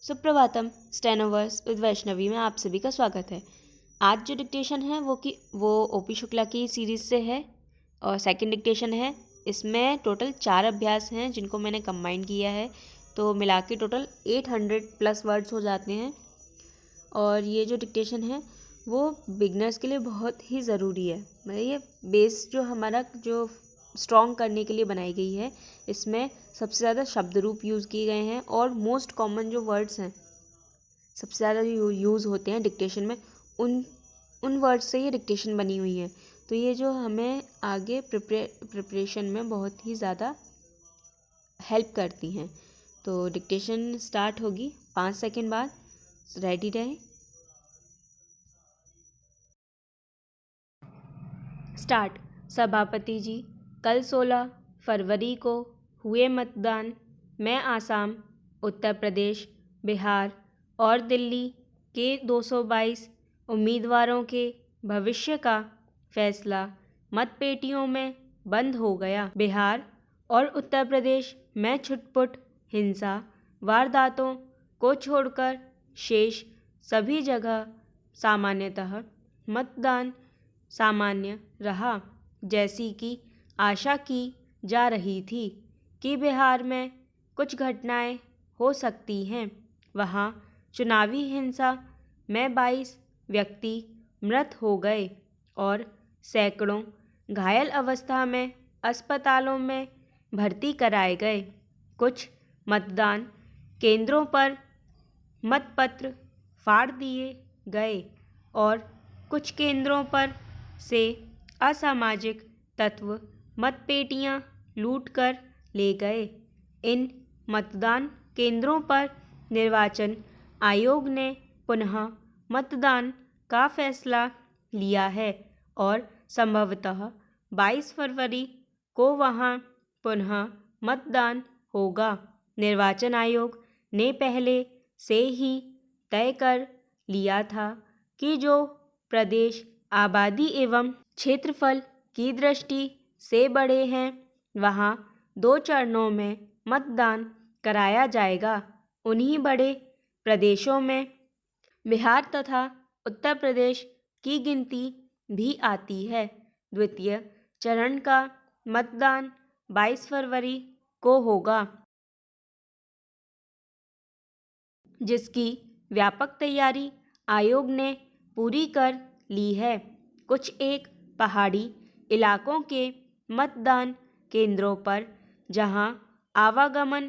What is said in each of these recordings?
Suprabhatam. स्टेनोवर्स with Vaishnavi में आप सभी का स्वागत है। आज जो डिक्टेशन है वो ओपी शुक्ला की सीरीज़ से है और सेकंड डिक्टेशन है। इसमें टोटल 4 अभ्यास हैं जिनको मैंने कंबाइन किया है, तो मिला के टोटल 800 प्लस वर्ड्स हो जाते हैं। और ये जो डिक्टेशन है वो बिगनर्स के लिए बहुत ही ज़रूरी है। मतलब ये बेस जो हमारा जो स्ट्रॉन्ग करने के लिए बनाई गई है, इसमें सबसे ज़्यादा शब्द रूप यूज़ किए गए हैं और मोस्ट कॉमन जो वर्ड्स हैं, सबसे ज़्यादा यूज़ होते हैं डिक्टेशन में, उन वर्ड्स से ये डिक्टेशन बनी हुई है। तो ये जो हमें आगे प्रिपरेशन में बहुत ही ज़्यादा हेल्प करती हैं। तो डिक्टेशन स्टार्ट होगी 5 सेकंड बाद। रेडी रहें। स्टार्ट। सभापति जी, कल 16 फरवरी को हुए मतदान में आसाम, उत्तर प्रदेश, बिहार और दिल्ली के 222 उम्मीदवारों के भविष्य का फैसला मतपेटियों में बंद हो गया। बिहार और उत्तर प्रदेश में छुटपुट हिंसा वारदातों को छोड़कर शेष सभी जगह सामान्यतः मतदान सामान्य रहा। जैसी कि आशा की जा रही थी कि बिहार में कुछ घटनाएं हो सकती हैं, वहां चुनावी हिंसा में 22 व्यक्ति मृत हो गए और सैकड़ों घायल अवस्था में अस्पतालों में भर्ती कराए गए। कुछ मतदान केंद्रों पर मतपत्र फाड़ दिए गए और कुछ केंद्रों पर से असामाजिक तत्व मतपेटियां लूटकर ले गए। इन मतदान केंद्रों पर निर्वाचन आयोग ने पुनः मतदान का फैसला लिया है और संभवतः 22 फरवरी को वहां पुनः मतदान होगा। निर्वाचन आयोग ने पहले से ही तय कर लिया था कि जो प्रदेश आबादी एवं क्षेत्रफल की दृष्टि से बड़े हैं, वहां 2 चरणों में मतदान कराया जाएगा। उन्हीं बड़े प्रदेशों में बिहार तथा उत्तर प्रदेश की गिनती भी आती है। द्वितीय चरण का मतदान 22 फरवरी को होगा, जिसकी व्यापक तैयारी आयोग ने पूरी कर ली है। कुछ एक पहाड़ी इलाकों के मतदान केंद्रों पर जहां आवागमन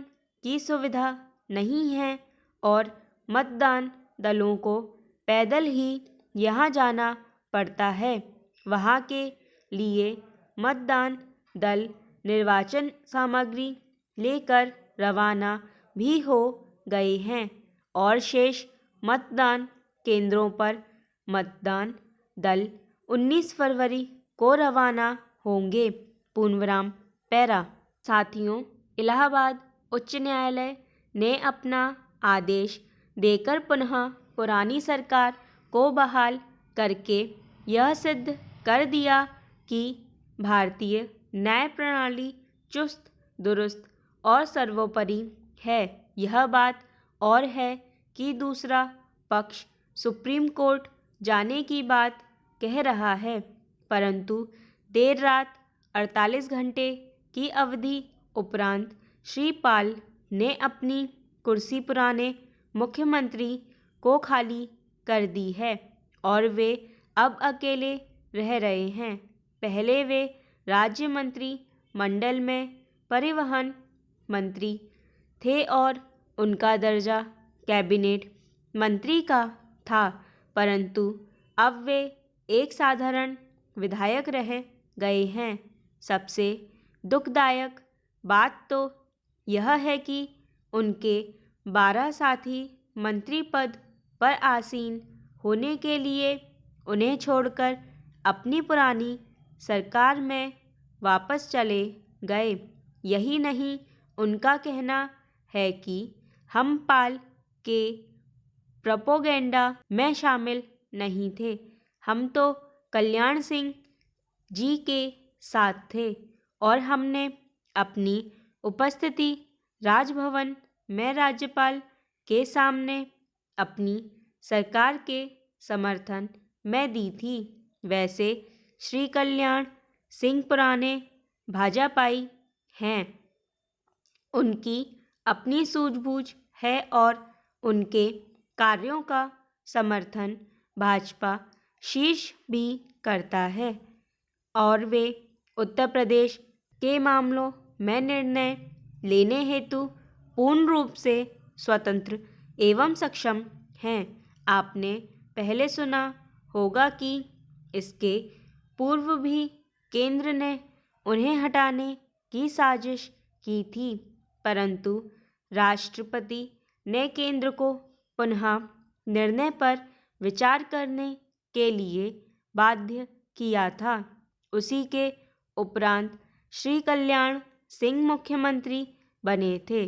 की सुविधा नहीं है और मतदान दलों को पैदल ही यहां जाना पड़ता है, वहां के लिए मतदान दल निर्वाचन सामग्री लेकर रवाना भी हो गए हैं और शेष मतदान केंद्रों पर मतदान दल 19 फरवरी को रवाना होंगे। पूर्णविराम पैरा। साथियों, इलाहाबाद उच्च न्यायालय ने अपना आदेश देकर पुनः पुरानी सरकार को बहाल करके यह सिद्ध कर दिया कि भारतीय न्याय प्रणाली चुस्त दुरुस्त और सर्वोपरि है। यह बात और है कि दूसरा पक्ष सुप्रीम कोर्ट जाने की बात कह रहा है, परंतु देर रात 48 घंटे की अवधि उपरांत श्री पाल ने अपनी कुर्सी पुराने मुख्यमंत्री को खाली कर दी है और वे अब अकेले रह रहे हैं। पहले वे राज्य मंत्री मंडल में परिवहन मंत्री थे और उनका दर्जा कैबिनेट मंत्री का था, परंतु अब वे एक साधारण विधायक रह गए हैं। सबसे दुखदायक बात तो यह है कि उनके 12 साथी मंत्री पद पर आसीन होने के लिए उन्हें छोड़कर अपनी पुरानी सरकार में वापस चले गए। यही नहीं, उनका कहना है कि हम पाल के प्रोपोगेंडा में शामिल नहीं थे, हम तो कल्याण सिंह जी के साथ थे और हमने अपनी उपस्थिति राजभवन में राज्यपाल के सामने अपनी सरकार के समर्थन में दी थी। वैसे श्री कल्याण सिंह पुराने भाजपाई हैं। उनकी अपनी सूझबूझ है और उनके कार्यों का समर्थन भाजपा शीर्ष भी करता है और वे उत्तर प्रदेश के मामलों में निर्णय लेने हेतु पूर्ण रूप से स्वतंत्र एवं सक्षम हैं। आपने पहले सुना होगा कि इसके पूर्व भी केंद्र ने उन्हें हटाने की साजिश की थी, परंतु राष्ट्रपति ने केंद्र को पुनः निर्णय पर विचार करने के लिए बाध्य किया था। उसी के उपरांत श्री कल्याण सिंह मुख्यमंत्री बने थे।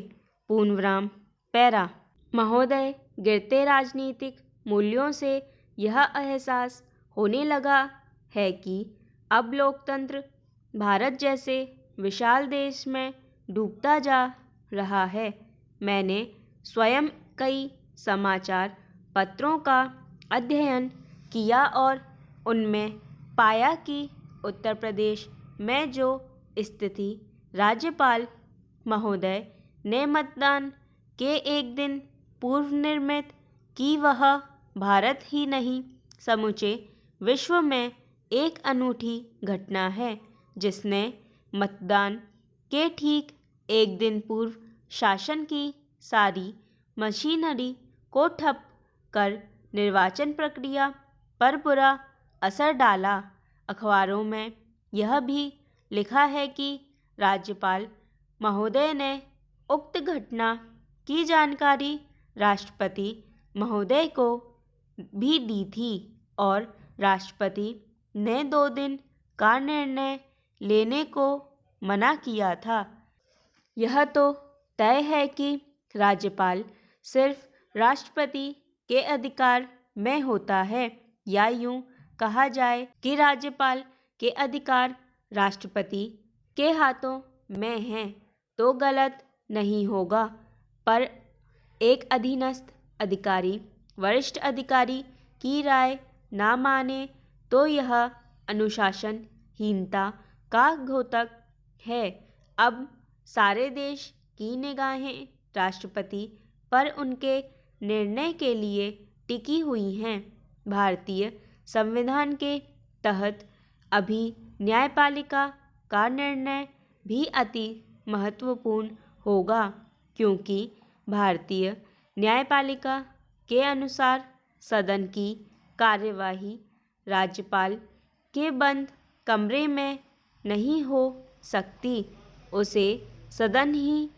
पूर्णविराम पैरा। महोदय, गिरते राजनीतिक मूल्यों से यह एहसास होने लगा है कि अब लोकतंत्र भारत जैसे विशाल देश में डूबता जा रहा है। मैंने स्वयं कई समाचार पत्रों का अध्ययन किया और उनमें पाया कि उत्तर प्रदेश में जो स्थिति राज्यपाल महोदय ने मतदान के एक दिन पूर्व निर्मित की, वह भारत ही नहीं समूचे विश्व में एक अनूठी घटना है, जिसने मतदान के ठीक एक दिन पूर्व शासन की सारी मशीनरी को ठप कर निर्वाचन प्रक्रिया पर बुरा असर डाला। अखबारों में यह भी लिखा है कि राज्यपाल महोदय ने उक्त घटना की जानकारी राष्ट्रपति महोदय को भी दी थी और राष्ट्रपति ने 2 दिन का निर्णय लेने को मना किया था। यह तो तय है कि राज्यपाल सिर्फ राष्ट्रपति के अधिकार में होता है, या यूं कहा जाए कि राज्यपाल के अधिकार राष्ट्रपति के हाथों में हैं, तो गलत नहीं होगा। पर एक अधीनस्थ अधिकारी वरिष्ठ अधिकारी की राय ना माने तो यह अनुशासनहीनता का द्योतक है। अब सारे देश की निगाहें राष्ट्रपति पर उनके निर्णय के लिए टिकी हुई हैं। भारतीय संविधान के तहत अभी न्यायपालिका का निर्णय भी अति महत्वपूर्ण होगा, क्योंकि भारतीय न्यायपालिका के अनुसार सदन की कार्यवाही राज्यपाल के बंद कमरे में नहीं हो सकती, उसे सदन ही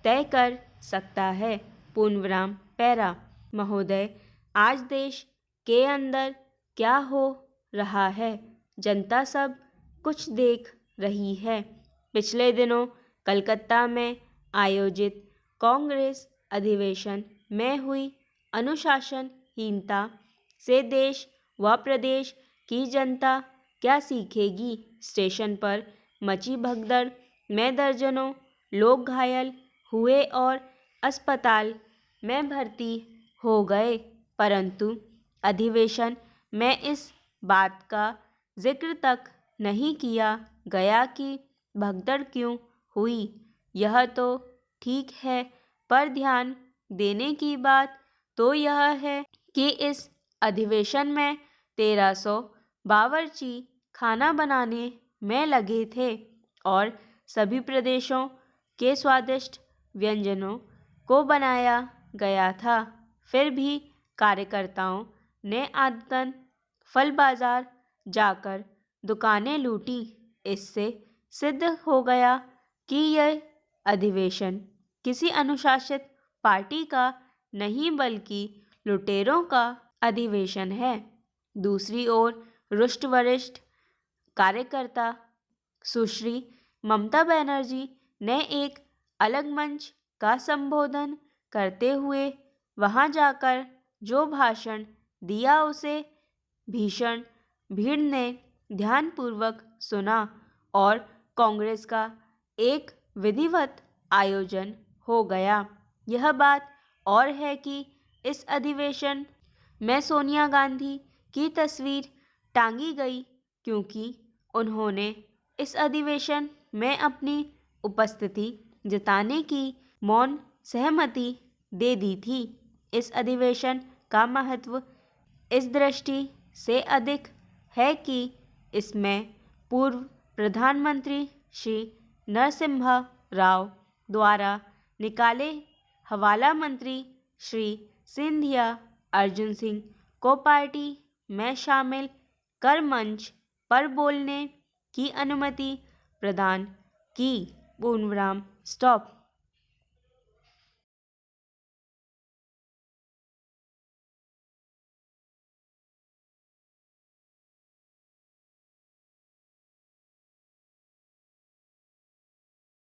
तय कर सकता है। पूर्णविराम पैरा। महोदय, आज देश के अंदर क्या हो रहा है, जनता सब कुछ देख रही है। पिछले दिनों कलकत्ता में आयोजित कांग्रेस अधिवेशन में हुई अनुशासनहीनता से देश व प्रदेश की जनता क्या सीखेगी। स्टेशन पर मची भगदड़ में दर्जनों लोग घायल हुए और अस्पताल में भर्ती हो गए, परंतु अधिवेशन में इस बात का जिक्र तक नहीं किया गया कि भगदड़ क्यों हुई। यह तो ठीक है, पर ध्यान देने की बात तो यह है कि इस अधिवेशन में 1300 बावर्ची खाना बनाने में लगे थे और सभी प्रदेशों के स्वादिष्ट व्यंजनों को बनाया गया था। फिर भी कार्यकर्ताओं ने आदतन फल बाजार जाकर दुकानें लूटी। इससे सिद्ध हो गया कि यह अधिवेशन किसी अनुशासित पार्टी का नहीं बल्कि लुटेरों का अधिवेशन है। दूसरी ओर रुष्ट वरिष्ठ कार्यकर्ता सुश्री ममता बनर्जी ने एक अलग मंच का संबोधन करते हुए वहां जाकर जो भाषण दिया उसे भीषण भीड़ ने ध्यानपूर्वक सुना और कांग्रेस का एक विधिवत आयोजन हो गया। यह बात और है कि इस अधिवेशन में सोनिया गांधी की तस्वीर टांगी गई क्योंकि उन्होंने इस अधिवेशन में अपनी उपस्थिति जताने की मौन सहमति दे दी थी। इस अधिवेशन का महत्व इस दृष्टि से अधिक है कि इसमें पूर्व प्रधानमंत्री श्री नरसिम्हा राव द्वारा निकाले हवाला मंत्री श्री सिंधिया अर्जुन सिंह को पार्टी में शामिल कर मंच पर बोलने की अनुमति प्रदान की। पूर्णविराम स्टॉप।